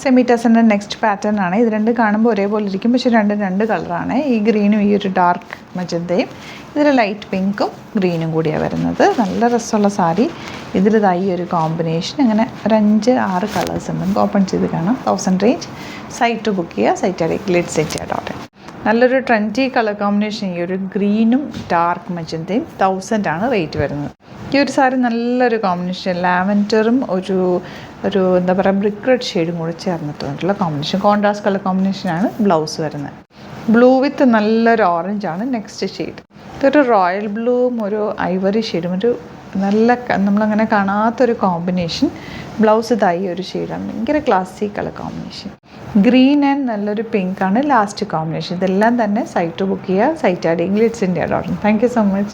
Semi ടസറിൻ്റെ next pattern ആണ്. ഇത് രണ്ട് കാണുമ്പോൾ ഒരേപോലെ ഇരിക്കും, പക്ഷേ രണ്ട് കളറാണ്. ഈ ഗ്രീനും ഈ ഒരു ഡാർക്ക് മജന്തയും, ഇതിൽ ലൈറ്റ് പിങ്കും ഗ്രീനും കൂടിയാണ് വരുന്നത്. നല്ല രസമുള്ള സാരി. ഇതിലിതായി ഒരു കോമ്പിനേഷൻ. അങ്ങനെ ഒരു 5-6 കളേഴ്സ് ഉണ്ട്. നമുക്ക് ഓപ്പൺ ചെയ്ത് കാണാം. 1000 റേഞ്ച്. സൈറ്റ് ബുക്ക് ചെയ്യുക. സൈറ്റ് ഗ്ലിഡ് സെറ്റ്. നല്ലൊരു ട്രെൻഡി കളർ കോമ്പിനേഷൻ. ഈ ഒരു ഗ്രീനും ഡാർക്ക് മജന്തയും 1000 ആണ് റേറ്റ് വരുന്നത്. ഈ ഒരു സാരി നല്ലൊരു കോമ്പിനേഷൻ. ലാവൻഡറും ഒരു എന്താ പറയുക ബ്രിക്ക് റെഡ് ഷെയ്ഡും കൂടി ചേർന്നിട്ടുള്ള കോമ്പിനേഷൻ. കോൺട്രാസ്റ്റ് കളർ കോമ്പിനേഷനാണ് ബ്ലൗസ് വരുന്നത്. ബ്ലൂ വിത്ത് നല്ലൊരു ഓറഞ്ചാണ് നെക്സ്റ്റ് ഷെയ്ഡ്. ഇതൊരു റോയൽ ബ്ലൂവും ഒരു ഐവറി ഷെയ്ഡും, ഒരു നല്ല നമ്മളങ്ങനെ കാണാത്തൊരു കോമ്പിനേഷൻ. ബ്ലൗസ് ഇതായി ഒരു ഷെയ്ഡാണ്. ഭയങ്കര classic colour combination. Green and നല്ലൊരു പിങ്കാണ് ലാസ്റ്റ് കോമ്പിനേഷൻ. ഇതെല്ലാം തന്നെ സൈറ്റ് ബുക്ക് ചെയ്യുക. Site English India. Thank you so much.